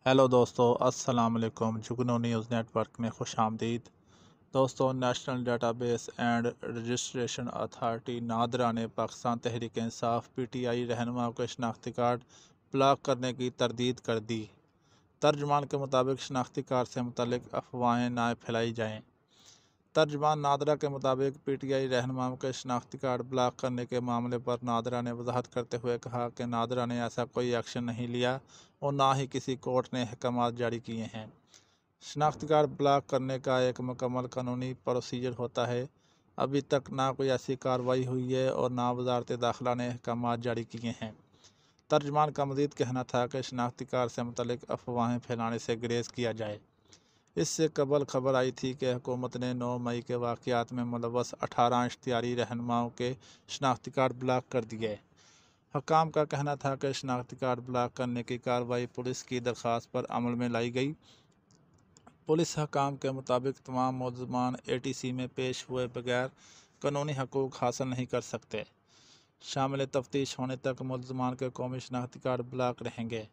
Hello دوستو، السلام علیکم۔ جگنو نیوز نیٹ ورک میں خوش آمدید۔ دوستو، national data base and registration authority NADRA نے Pakistan Tehreek Insaf P T I رہنماؤں کے شناختی کارڈ بلاک کرنے کی تردید کر دی۔ ترجمان کے مطابق شناختی کارڈ سے متعلق افواہیں نہ پھیلائی جائیں۔ ترجمان نادرا کے مطابق پی ٹی آئی رہنماؤں کے شناختی کارڈ بلاک کرنے کے معاملے پر نادرا نے وضاحت کرتے ہوئے کہا کہ نادرا نے ایسا کوئی ایکشن نہیں لیا اور نہ ہی کسی کورٹ نے احکامات جاری کیے ہیں۔ شناختی کارڈ بلاک کرنے کا ایک مکمل قانونی پروسیجر ہوتا ہے۔ ابھی تک نہ کوئی ایسی کارروائی ہوئی ہے اور نہ وزارت داخلہ نے احکامات جاری کیے ہیں۔ ترجمان کا مزید کہنا تھا کہ شناختی کارڈ سے متعلق افواہیں پھیلانے سے گریز کیا جائے۔ اس سے قبل خبر آئی تھی کہ حکومت نے 9 مئی کے واقعات میں ملوث 18 اشتہاری رہنماؤں کے شناختی کارڈ بلاک کر دیے۔ حکام کا کہنا تھا کہ شناختی کارڈ بلاک کرنے کی کارروائی پولیس کی درخواست پر عمل میں لائی گئی۔ پولیس حکام کے مطابق تمام ملزمان اے ٹی سی میں پیش ہوئے بغیر قانونی حقوق حاصل نہیں کر سکتے۔ شامل تفتیش ہونے تک ملزمان کے قومی شناختی کارڈ بلاک رہیں گے۔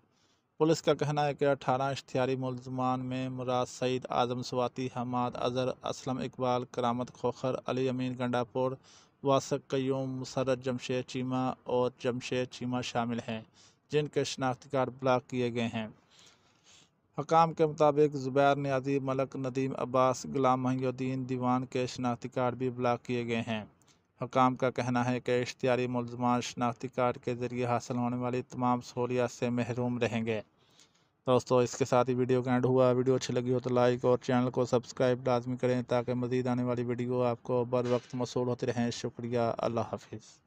پولیس کا کہنا ہے کہ 18 اشتہاری ملزمان میں مراد سعید اعظم سواتی، حماد اظہر، اسلم اقبال، کرامت کھوکھر، علی امین گنڈا پور، واسق قیوم، مسرت جمشید چیمہ اور جمشید چیمہ شامل ہیں، جن کے شناختی کارڈ بلاک کیے گئے ہیں۔ حکام کے مطابق زبیر نیازی، ملک ندیم عباس، غلام محی الدین دیوان کے شناختی کارڈ بھی بلاک کیے گئے ہیں۔ حکام کا کہنا ہے کہ اشتہاری ملزمان شناختی کارڈ کے ذریعے حاصل ہونے والی تمام سہولیات سے محروم رہیں گے۔ دوستو، اس کے ساتھ ہی ویڈیو کا اینڈ ہوا۔ ویڈیو اچھی لگی ہو تو لائک اور چینل کو سبسکرائب لازمی کریں تاکہ مزید آنے والی ویڈیو آپ کو بر وقت موصول ہوتی رہیں۔ شکریہ۔ اللہ حافظ۔